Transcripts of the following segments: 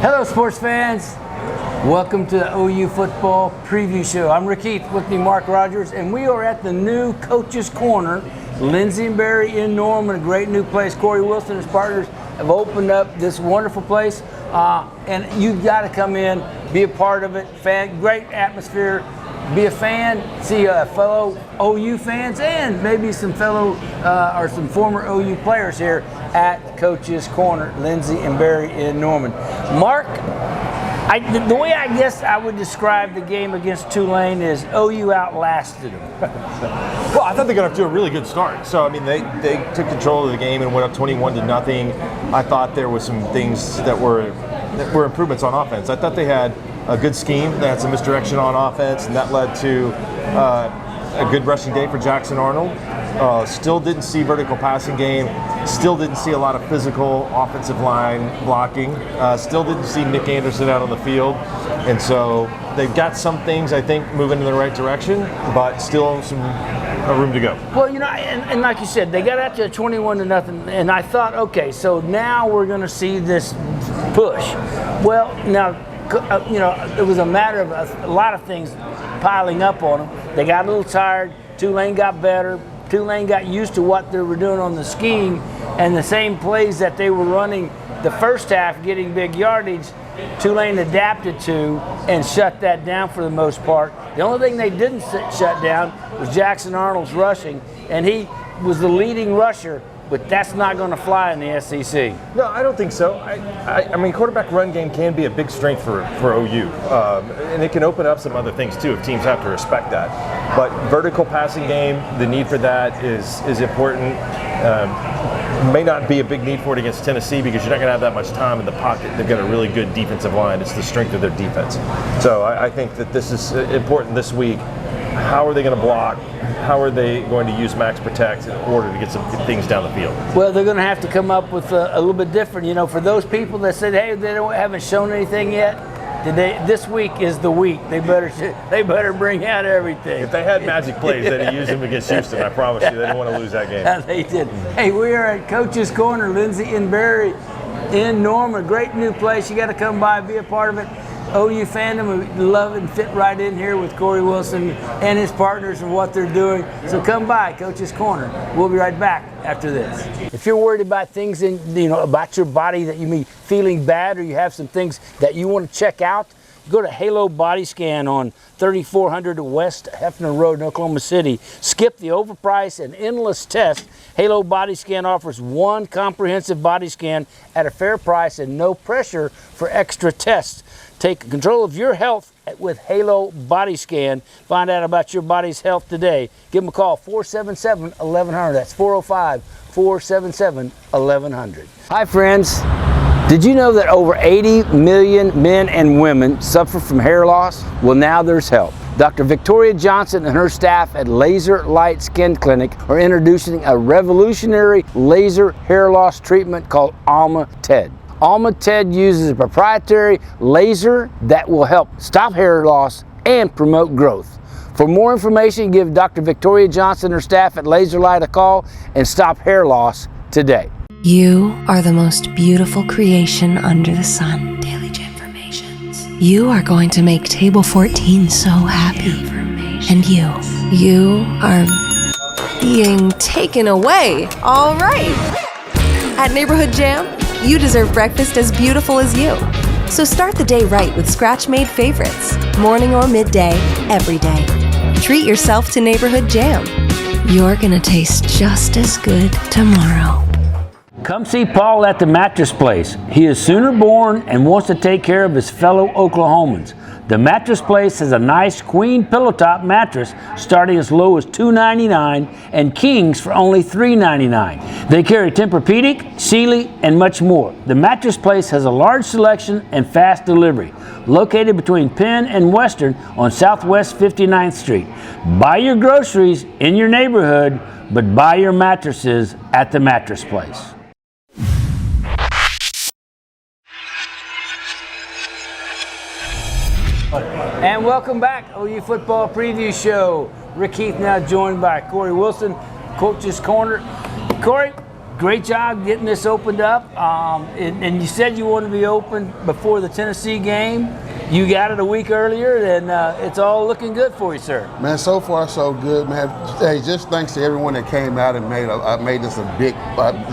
Hello, sports fans. Welcome to the OU Football Preview Show. I'm Rick Heath, with me Mark Rodgers, and we are at the new Coach's Corner, Lindsay and Barry in Norman, a great new place. Corey Wilson and his partners have opened up this wonderful place, and you've got to come in, be a part of it. Great atmosphere. Be a fan, see fellow OU fans, and maybe some fellow or some former OU players here at Coach's Corner, Lindsay and Barry in Norman. Mark, the way I guess I would describe the game against Tulane is OU outlasted them. Well, I thought they got off to a really good start. So, I mean, they took control of the game and went up 21-0. I thought there were some things that were improvements on offense. I thought they had a good scheme. They had some misdirection on offense, and that led to a good rushing day for Jackson Arnold. Still didn't see vertical passing game. Still didn't see a lot of physical offensive line blocking. Still didn't see Nick Anderson out on the field. And so they've got some things, I think, moving in the right direction, but still some room to go. Well, you know, and like you said, they got out to 21-0, and I thought, okay, so now we're going to see this push. Well, now, you know, it was a matter of a lot of things piling up on them. They got a little tired. Tulane got better. Tulane got used to what they were doing on the scheme, and the same plays that they were running the first half, getting big yardage, Tulane adapted to and shut that down for the most part. The only thing they didn't shut down was Jackson Arnold's rushing, and he was the leading rusher. But that's not going to fly in the SEC. No, I don't think so. I mean, quarterback run game can be a big strength for OU. And it can open up some other things, too, if teams have to respect that. But vertical passing game, the need for that is important. May not be a big need for it against Tennessee because you're not going to have that much time in the pocket. They've got a really good defensive line. It's the strength of their defense. So I think that this is important this week. How are they going to block? How are they going to use max protect in order to get some things down the field? Well, they're going to have to come up with a little bit different. You know, for those people that said, hey, they haven't shown anything yet, this week is the week. They better bring out everything. If they had magic plays, they'd have used them against Houston. I promise you, they didn't want to lose that game. Yeah, they did. Hey, we are at Coach's Corner, Lindsay and Barry in Norman. Great new place. You got to come by, be a part of it. OU fandom would love and fit right in here with Corey Wilson and his partners and what they're doing. So come by, Coach's Corner. We'll be right back after this. If you're worried about things about your body that you may be feeling bad, or you have some things that you want to check out, go to Halo Body Scan on 3400 West Hefner Road in Oklahoma City. Skip the overpriced and endless test. Halo Body Scan offers one comprehensive body scan at a fair price and no pressure for extra tests. Take control of your health with Halo Body Scan. Find out about your body's health today. Give them a call, 477-1100. That's 405-477-1100. Hi, friends. Did you know that over 80 million men and women suffer from hair loss? Well, now there's help. Dr. Victoria Johnson and her staff at Laser Light Skin Clinic are introducing a revolutionary laser hair loss treatment called Alma TED. Alma TED uses a proprietary laser that will help stop hair loss and promote growth. For more information, give Dr. Victoria Johnson and her staff at Laser Light a call and stop hair loss today. You are the most beautiful creation under the sun. Daily Gemformations. You are going to make Table 14 so happy. And you are being taken away. All right. At Neighborhood Jam, you deserve breakfast as beautiful as you. So start the day right with scratch-made favorites, morning or midday, every day. Treat yourself to Neighborhood Jam. You're gonna taste just as good tomorrow. Come see Paul at the Mattress Place. He is Sooner born and wants to take care of his fellow Oklahomans. The Mattress Place has a nice queen pillow top mattress starting as low as $299 and kings for only $399. They carry Tempur-Pedic, Sealy, and much more. The Mattress Place has a large selection and fast delivery. Located between Penn and Western on Southwest 59th Street. Buy your groceries in your neighborhood, but buy your mattresses at the Mattress Place. And welcome back, OU Football Preview Show. Rick Heath now joined by Corey Wilson, Coach's Corner. Corey, great job getting this opened up. And you said you wanted to be open before the Tennessee game. You got it a week earlier, and it's all looking good for you, sir. Man, so far so good, man. Hey, just thanks to everyone that came out and made this a big,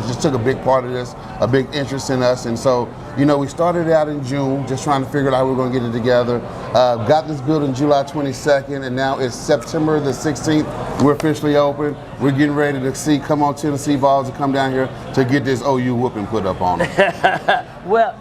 just took a big part of this, a big interest in us. And so, you know, we started out in June, just trying to figure out how we were going to get it together. Got this building July 22nd, and now it's September the 16th. We're officially open. We're getting ready to come on Tennessee Vols to come down here to get this OU whooping put up on it. Well,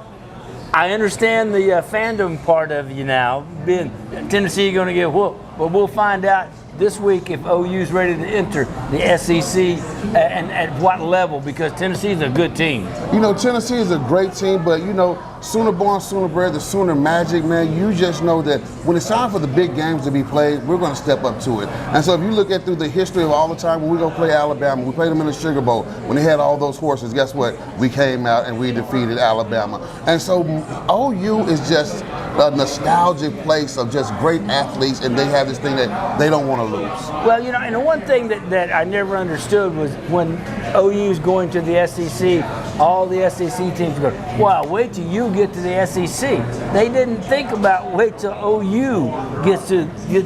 I understand the fandom part of you now. Being Tennessee going to get whooped, but we'll find out this week if OU's ready to enter the SEC and at what level, because Tennessee's a good team. You know, Tennessee is a great team, but you know, Sooner born, sooner bred, the Sooner magic, man. You just know that when it's time for the big games to be played, we're going to step up to it. And so if you look at through the history of all the time when we go play Alabama, we played them in the Sugar Bowl. When they had all those horses, guess what? We came out and we defeated Alabama. And so OU is just a nostalgic place of just great athletes, and they have this thing that they don't want to lose. Well, you know, and the one thing that I never understood was when OU's going to the SEC, all the SEC teams go, wow, wait till you get to the SEC. They didn't think about wait till OU gets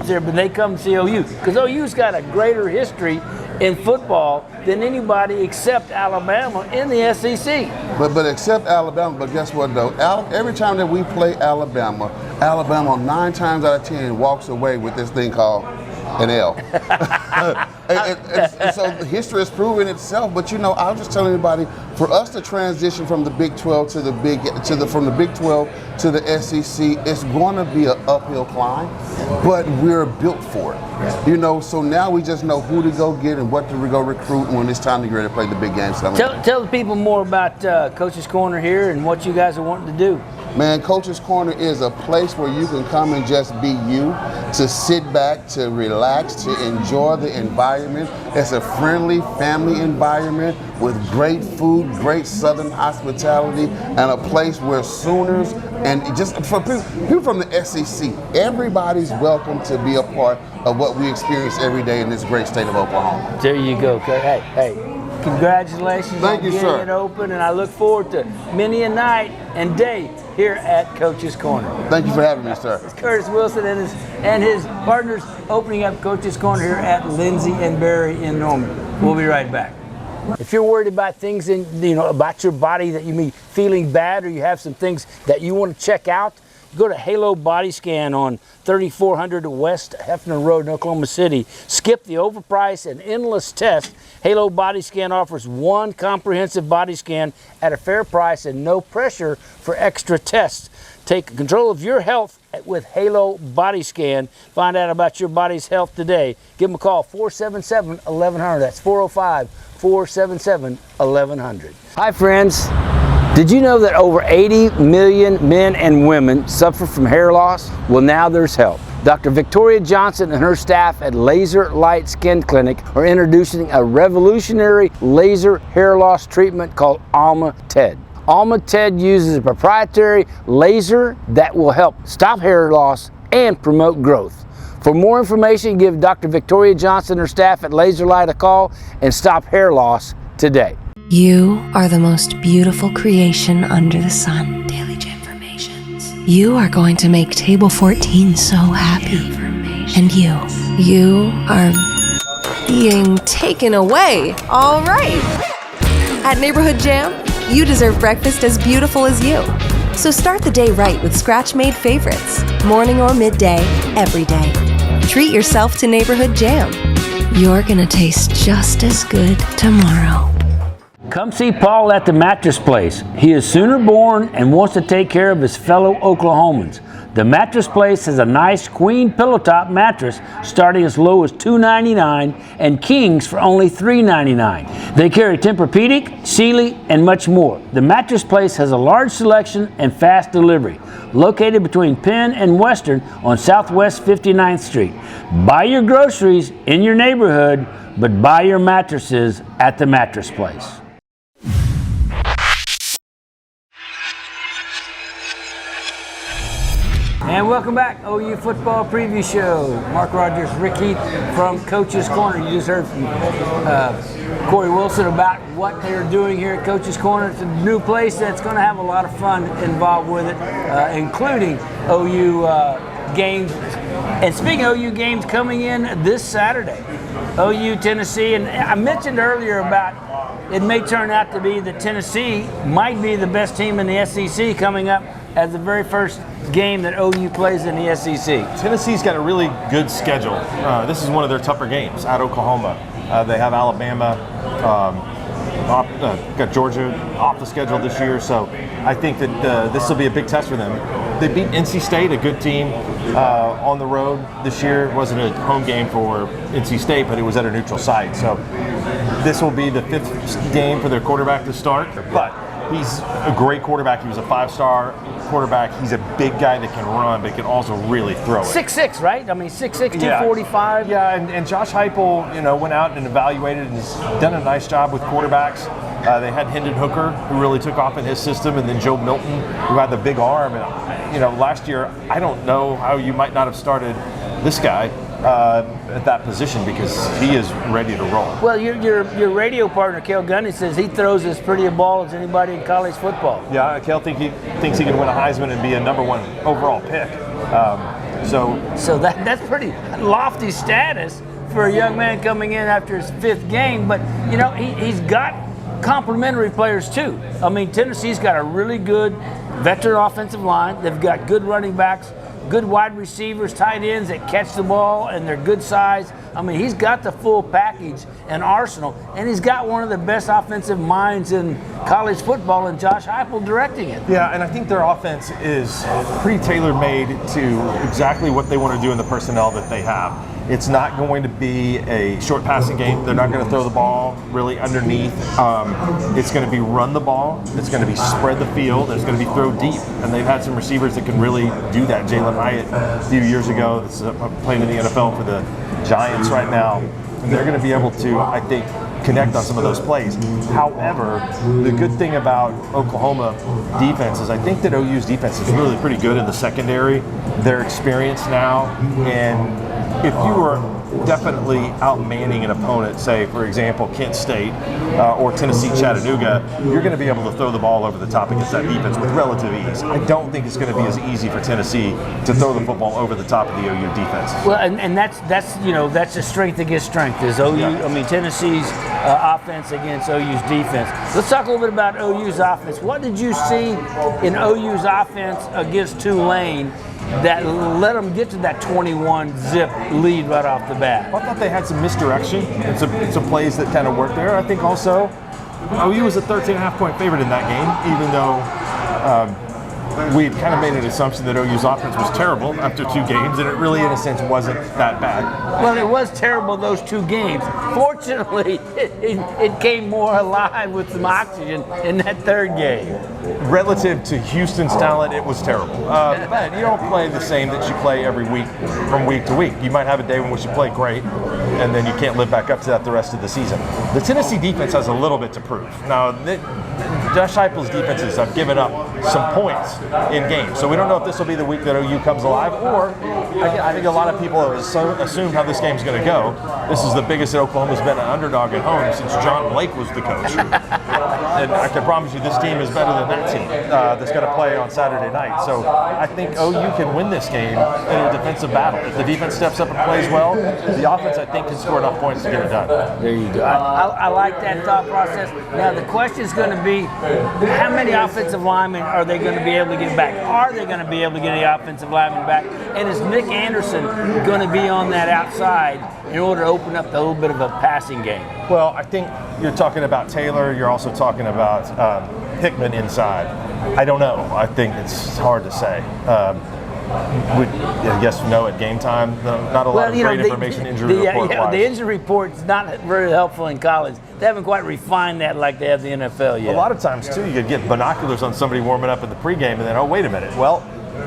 there, but they come to see OU because OU's got a greater history in football than anybody except Alabama in the SEC. But except Alabama, but guess what though? Every time that we play Alabama 9 times out of 10 walks away with this thing called an L. and so history has proven itself. But you know, I'll just tell anybody, for us to transition from the Big 12 from the Big 12 to the SEC, it's going to be an uphill climb, but we're built for it. You know, so now we just know who to go get and what to go recruit when it's time to get ready to play the big games. Tell the people more about Coach's Corner here and what you guys are wanting to do. Man, Coach's Corner is a place where you can come and just be you, to sit back, to relax, to enjoy the environment. It's a friendly family environment with great food, great Southern hospitality, and a place where Sooners and just for people from the SEC, everybody's welcome to be a part of what we experience every day in this great state of Oklahoma. There you go. Hey, congratulations Thank on you, getting sir. it open, and I look forward to many a night and day here at Coach's Corner. Thank you for having me, sir. It's Curtis Wilson and his partners opening up Coach's Corner here at Lindsay and Berry in Norman. We'll be right back. If you're worried about things about your body that you may be feeling bad, or you have some things that you want to check out, go to Halo Body Scan on 3400 West Hefner Road in Oklahoma City. Skip the overpriced and endless test. Halo Body Scan offers one comprehensive body scan at a fair price and no pressure for extra tests. Take control of your health with Halo Body Scan. Find out about your body's health today. Give them a call, 477-1100. That's 405-477-1100. Hi, friends. Did you know that over 80 million men and women suffer from hair loss? Well, now there's help. Dr. Victoria Johnson and her staff at Laser Light Skin Clinic are introducing a revolutionary laser hair loss treatment called Alma TED. Alma TED uses a proprietary laser that will help stop hair loss and promote growth. For more information, give Dr. Victoria Johnson and her staff at Laser Light a call and stop hair loss today. You are the most beautiful creation under the sun. Daily Informations. You are going to make Table 14 so happy. And you are being taken away. All right. At Neighborhood Jam, you deserve breakfast as beautiful as you. So start the day right with scratch-made favorites. Morning or midday, every day. Treat yourself to Neighborhood Jam. You're gonna taste just as good tomorrow. Come see Paul at the Mattress Place. He is Sooner born and wants to take care of his fellow Oklahomans. The Mattress Place has a nice queen pillow top mattress starting as low as $299 and kings for only $399. They carry Tempur-Pedic, Sealy, and much more. The Mattress Place has a large selection and fast delivery. Located between Penn and Western on Southwest 59th Street. Buy your groceries in your neighborhood, but buy your mattresses at the Mattress Place. And welcome back, OU Football Preview Show. Mark Rodgers, Rick Heath from Coach's Corner. You just heard from Corey Wilson about what they're doing here at Coach's Corner. It's a new place that's going to have a lot of fun involved with it, including OU games. And speaking of OU games coming in this Saturday, OU Tennessee, and I mentioned earlier about it may turn out to be that Tennessee might be the best team in the SEC coming up as the very first game that OU plays in the SEC. Tennessee's got a really good schedule. This is one of their tougher games at Oklahoma. They have Alabama, got Georgia off the schedule this year, so I think that this will be a big test for them. They beat NC State, a good team, on the road this year. It wasn't a home game for NC State, but it was at a neutral site. So this will be the 5th game for their quarterback to start, but he's a great quarterback. He was a 5-star quarterback. He's a big guy that can run, but he can also really throw it. 6'6", right? I mean, 6'6", 245. Yeah, and Josh Heupel, went out and evaluated and has done a nice job with quarterbacks. They had Hendon Hooker, who really took off in his system, and then Joe Milton, who had the big arm. And last year, I don't know how you might not have started this guy at that position, because he is ready to roll. Well, your radio partner, Cale Gundy, says he throws as pretty a ball as anybody in college football. Yeah, Cale thinks he can win a Heisman and be a #1 overall pick. So that's pretty lofty status for a young man coming in after his 5th game. But, he's got complementary players too. I mean, Tennessee's got a really good veteran offensive line. They've got good running backs, good wide receivers, tight ends that catch the ball, and they're good size. I mean, he's got the full package and arsenal, and he's got one of the best offensive minds in college football, and Josh Heupel directing it. Yeah, and I think their offense is pretty tailor-made to exactly what they want to do in the personnel that they have. It's not going to be a short passing game. They're not going to throw the ball really underneath. It's going to be run the ball. It's going to be spread the field. And it's going to be throw deep. And they've had some receivers that can really do that. Jalen Hyatt a few years ago, that's playing in the NFL for the Giants right now. And they're going to be able to, I think, connect on some of those plays. However, the good thing about Oklahoma defense is I think that OU's defense is really pretty good in the secondary. They're experienced now, and if you were definitely outmanning an opponent, say, for example, Kent State or Tennessee Chattanooga, you're going to be able to throw the ball over the top against that defense with relative ease. I don't think it's going to be as easy for Tennessee to throw the football over the top of the OU defense. Well, and that's a strength against strength is OU. Yeah. I mean, Tennessee's offense against OU's defense. Let's talk a little bit about OU's offense. What did you see in OU's offense against Tulane that let them get to that 21-zip lead right off the bat? I thought they had some misdirection and some plays that kind of worked there. I think also OU was a 13.5-point favorite in that game, even though we kind of made an assumption that OU's offense was terrible after 2 games, and it really, in a sense, wasn't that bad. Well, it was terrible those 2 games. Fortunately, it came more alive with some oxygen in that 3rd game. Relative to Houston's talent, it was terrible. But you don't play the same that you play every week from week to week. You might have a day in which you play great, and then you can't live back up to that the rest of the season. The Tennessee defense has a little bit to prove. Now, Josh Heupel's defenses have given up some points in games. So we don't know if this will be the week that OU comes alive, or I think a lot of people have assumed how this game's going to go. This is the biggest that Oklahoma's been an underdog at home since John Blake was the coach. And I can promise you this team is better than that team that's going to play on Saturday night. So I think OU can win this game in a defensive battle. If the defense steps up and plays well, the offense, I think, can score enough points to get it done. There you go. I like that thought process. Now, the question is going to be, how many offensive linemen are they going to be able to get back? Are they going to be able to get any offensive linemen back? And is Nick Anderson going to be on that outside in order to open up a little bit of a passing game? Well, I think you're talking about Taylor. You're also talking about Hickman inside. I don't know. I think it's hard to say. Yes, no at game time. Not a lot of great information injury report-wise. The injury report's not very helpful in college. They haven't quite refined that like they have the NFL yet. A lot of times, too, you could get binoculars on somebody warming up in the pregame and then, oh, wait a minute. Well,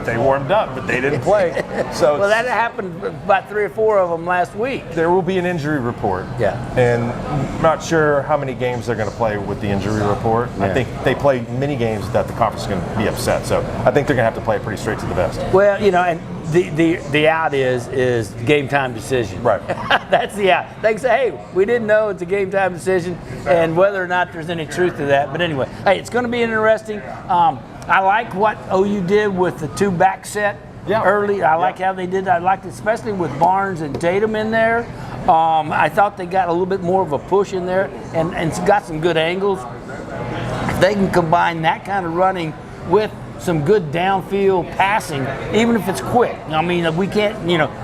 they warmed up, but they didn't play. So well, that happened about 3 or 4 of them last week. there will be an injury report. Yeah. And I'm not sure how many games they're going to play with the injury report. Yeah. I think they play many games that the conference is going to be upset. So I think they're going to have to play it pretty straight to the vest. Well, and the out is game time decision. Right. That's the out. They can say, hey, we didn't know it's a game time decision, and whether or not there's any truth to that. But anyway, hey, it's going to be interesting. I like what OU did with the 2 back set early. I like how they did that. I liked it, especially with Barnes and Tatum in there. I thought they got a little bit more of a push in there and got some good angles. If they can combine that kind of running with some good downfield passing, even if it's quick. I mean, we can't,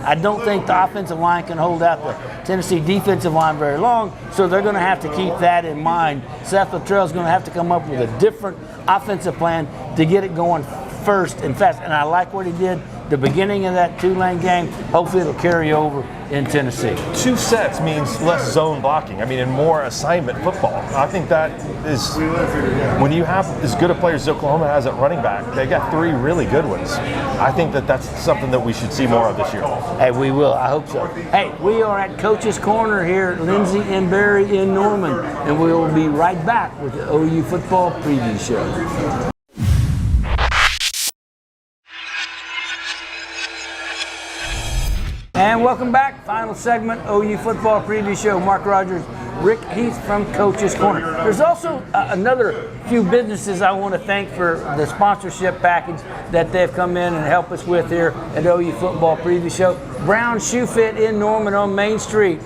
I don't think the offensive line can hold out the Tennessee defensive line very long, so they're going to have to keep that in mind. Seth Luttrell's going to have to come up with a different offensive plan to get it going first and fast. And I like what he did the beginning of that Tulane game. Hopefully it'll carry over in Tennessee. 2 sets means less zone blocking. I mean, and more assignment football. I think that is, when you have as good a players as Oklahoma has at running back, they got 3 really good ones. I think that that's something that we should see more of this year. Hey, we will. I hope so. Hey, we are at Coach's Corner here at Lindsay and Barry in Norman, and we will be right back with the OU football preview show. And welcome back. Final segment, OU football preview show. Mark Rodgers, Rick Heath from Coach's Corner. There's also another few businesses I want to thank for the sponsorship package that they've come in and helped us with here at OU football preview show. Brown Shoe Fit in Norman on Main Street.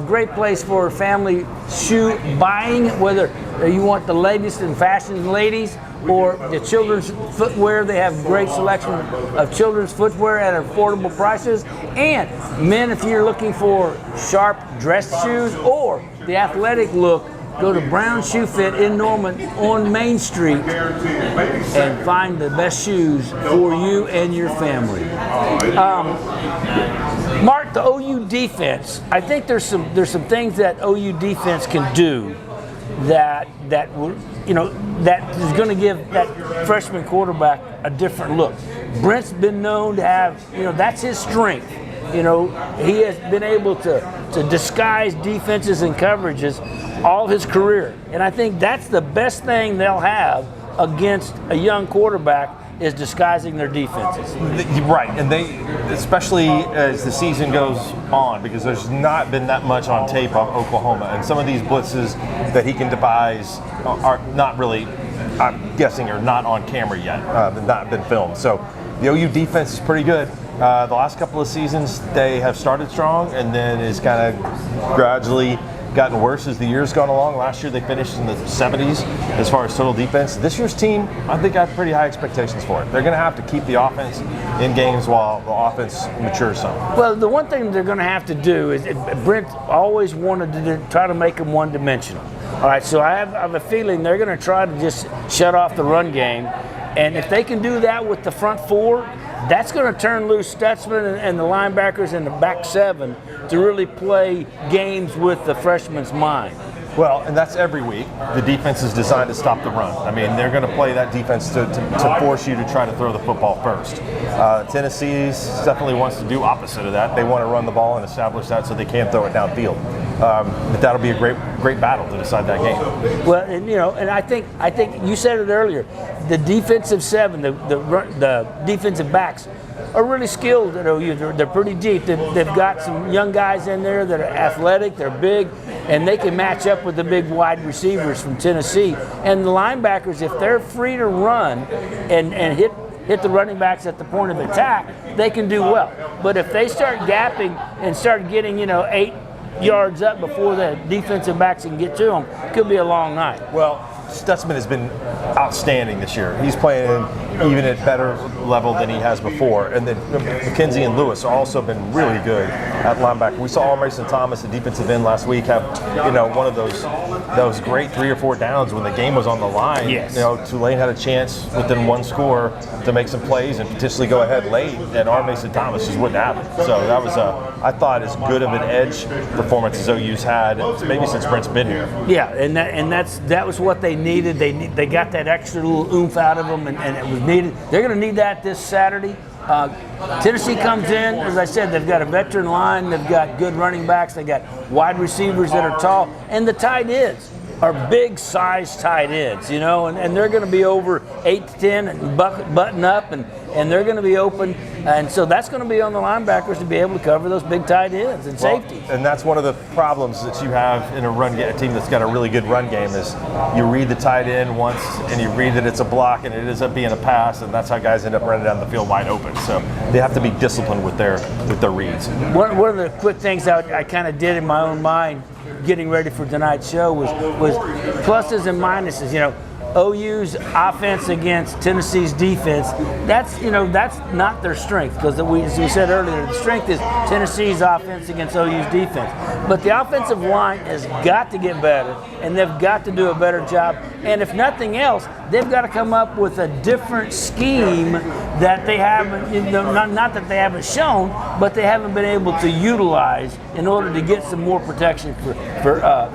Great place for family shoe buying, whether you want the latest in fashion, ladies, or the children's footwear. They have great selection of children's footwear at affordable prices. And men, if you're looking for sharp dress shoes or the athletic look, go to Brown Shoe Fit in Norman on Main Street and find the best shoes for you and your family. Mark, the OU defense, I think there's some things that OU defense can do that is going to give that freshman quarterback a different look. Brent's been known to have, that's his strength. He has been able to disguise defenses and coverages all his career. And I think that's the best thing they'll have against a young quarterback is disguising their defenses. Right, and they, especially as the season goes on, because there's not been that much on tape of Oklahoma, and some of these blitzes that he can devise are not really, I'm guessing, are not on camera yet, they've not been filmed. So the OU defense is pretty good. The last couple of seasons, they have started strong, and then it's kind of gradually gotten worse as the years gone along. Last year they finished in the 70s as far as total defense. This year's team, I think, got pretty high expectations for it. They're going to have to keep the offense in games while the offense matures some. Well, the one thing they're going to have to do is, Brent always wanted to try to make them one-dimensional. All right, so I have a feeling they're going to try to just shut off the run game. And if they can do that with the front 4, that's going to turn loose Stutzman and the linebackers in the back 7 to really play games with the freshman's mind. Well, and that's every week. The defense is designed to stop the run. I mean, they're going to play that defense to force you to try to throw the football first. Tennessee definitely wants to do opposite of that. They want to run the ball and establish that so they can throw it downfield. But that'll be a great battle to decide that game. Well, and I think you said it earlier. The defensive 7, the defensive backs are really skilled at OU. They're pretty deep. They've got some young guys in there that are athletic, they're big, and they can match up with the big wide receivers from Tennessee. And the linebackers, if they're free to run and hit the running backs at the point of attack, they can do well. But if they start gapping and start getting 8 yards up before the defensive backs can get to them, it could be a long night. Well, Stutzman has been outstanding this year. He's playing even at better level than he has before. And then McKenzie and Lewis have also been really good at linebacker. We saw Mason Thomas, the defensive end, last week have one of those great 3 or 4 downs when the game was on the line. Yes. Tulane had a chance within 1 score to make some plays and potentially go ahead late, and our Mason Thomas just wouldn't happen. So that was I thought, as good of an edge performance as OU's had maybe since Brent's been here. Yeah, and that was what they needed. They got that extra little oomph out of them, and it was They're going to need that this Saturday. Tennessee comes in, as I said, they've got a veteran line, they've got good running backs, they got wide receivers that are tall, and the tight ends are big size tight ends, you know, and they're going to be over 8 to 10 and button up, and they're going to be open, and so that's going to be on the linebackers to be able to cover those big tight ends and safeties. And that's one of the problems that you have in a team that's got a really good run game is you read the tight end once and you read that it's a block and it ends up being a pass, and that's how guys end up running down the field wide open. So they have to be disciplined with their reads. One of the quick things I kind of did in my own mind getting ready for tonight's show was pluses and minuses. You know, OU's offense against Tennessee's defense, that's not their strength, because as we said earlier, the strength is Tennessee's offense against OU's defense. But the offensive line has got to get better, and they've got to do a better job. And if nothing else, they've got to come up with a different scheme that they haven't, not that they haven't shown, but they haven't been able to utilize in order to get some more protection for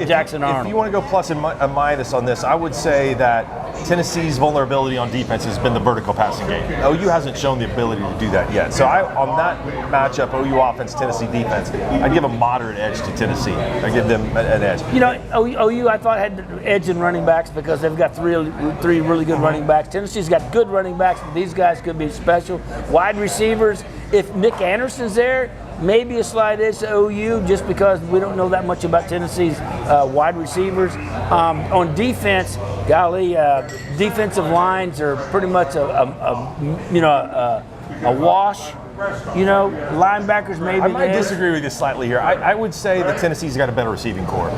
Jackson Arnold. If you want to go plus and minus on this, I would say that Tennessee's vulnerability on defense has been the vertical passing game. OU hasn't shown the ability to do that yet. So on that matchup, OU offense, Tennessee defense, I'd give a moderate edge to Tennessee. I give them an edge. You know, OU I thought had the edge in running backs because they've got three really good running backs. Tennessee's got good running backs, but these guys could be special. Wide receivers, if Nick Anderson's there, maybe a slight edge to OU just because we don't know that much about Tennessee's wide receivers. On defense, golly, defensive lines are pretty much a wash. You know, linebackers maybe. I might disagree with you slightly here. I would say that Tennessee's got a better receiving core.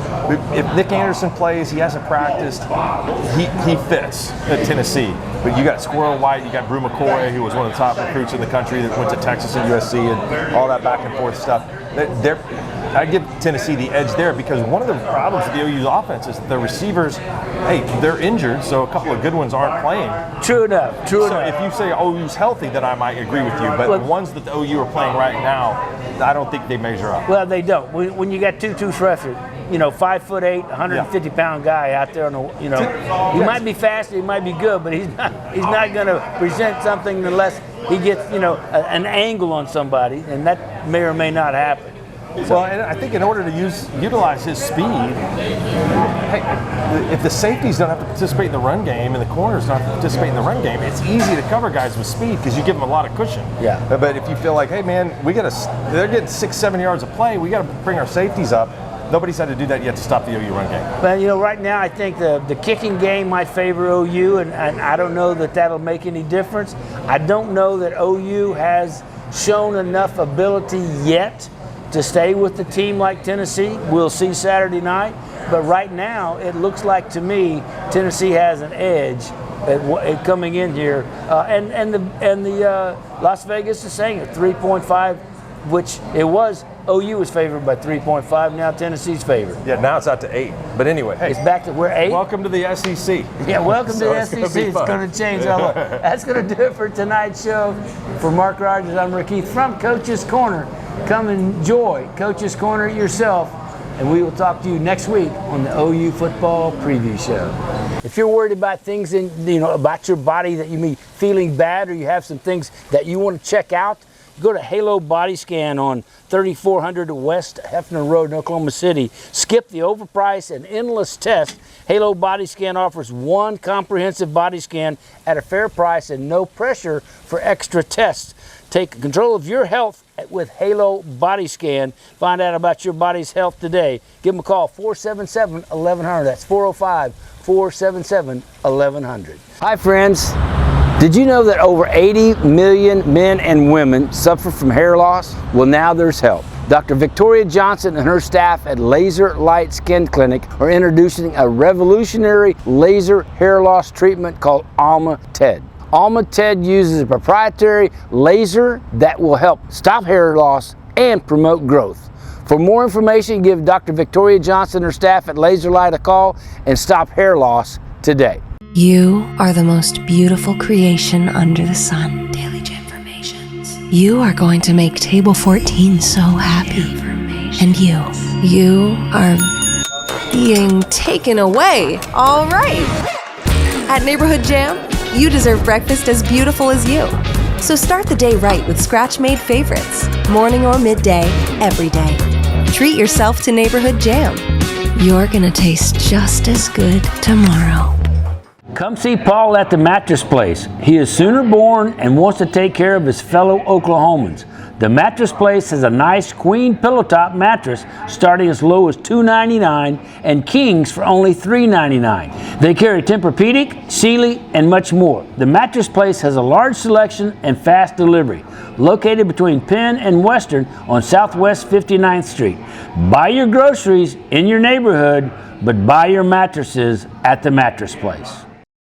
If Nick Anderson plays, he hasn't practiced, he fits at Tennessee. But you got Squirrel White, you got Brew McCoy, who was one of the top recruits in the country that went to Texas and USC and all that back and forth stuff. I give Tennessee the edge there because one of the problems with the OU's offense is the receivers, hey, they're injured, so a couple of good ones aren't playing. True enough. So if you say OU's healthy, then I might agree with you. But the ones that the OU are playing right now, I don't think they measure up. Well, they don't. When you got Tutu Schroeder, 5'8", 150-pound guy out there on the, he might be fast, he might be good, but he's not going to present something unless he gets, an angle on somebody, and that may or may not happen. Well, and I think in order to utilize his speed, hey, if the safeties don't have to participate in the run game and the corners don't have to participate in the run game, it's easy to cover guys with speed because you give them a lot of cushion. Yeah. But if you feel like, hey man, they're getting 6-7 yards of play, we got to bring our safeties up. Nobody's had to do that yet to stop the OU run game. But right now I think the kicking game might favor OU, and I don't know that that'll make any difference. I don't know that OU has shown enough ability yet to stay with the team like Tennessee. We'll see Saturday night, but right now it looks like to me Tennessee has an edge at coming in here, and the Las Vegas is saying it 3.5, which it was. OU was favored by 3.5. Now Tennessee's favored. Yeah, now it's out to 8. But anyway, hey, it's back to we're 8. Welcome to the SEC. Yeah, welcome to the SEC. SEC. It's going to change a lot. That's going to do it for tonight's show. For Mark Rodgers, I'm Rick Heath from Coach's Corner. Come enjoy Coach's Corner yourself, and we will talk to you next week on the OU Football Preview Show. If you're worried about things about your body that you may be feeling bad, or you have some things that you want to check out, go to Halo Body Scan on 3400 West Hefner Road in Oklahoma City. Skip the overpriced and endless test. Halo Body Scan offers one comprehensive body scan at a fair price and no pressure for extra tests. Take control of your health with Halo Body Scan. Find out about your body's health today. Give them a call, 477-1100. That's 405-477-1100. Hi, friends. Did you know that over 80 million men and women suffer from hair loss? Well, now there's help. Dr. Victoria Johnson and her staff at Laser Light Skin Clinic are introducing a revolutionary laser hair loss treatment called Alma TED. Alma TED uses a proprietary laser that will help stop hair loss and promote growth. For more information, give Dr. Victoria Johnson and her staff at Laser Light a call and stop hair loss today. You are the most beautiful creation under the sun. Daily Informations. You are going to make Table 14 so happy. And you are being taken away. All right. At Neighborhood Jam, You deserve breakfast as beautiful as you. So start the day right with scratch-made favorites, morning or midday, every day. Treat yourself to neighborhood jam. You're gonna taste just as good tomorrow. Come see Paul at the Mattress Place. He is Sooner born and wants to take care of his fellow Oklahomans. The Mattress Place has a nice queen pillow top mattress starting as low as $299 and kings for only $399. They carry Tempur-Pedic, Sealy, and much more. The Mattress Place has a large selection and fast delivery. Located between Penn and Western on Southwest 59th Street. Buy your groceries in your neighborhood, but buy your mattresses at the Mattress Place.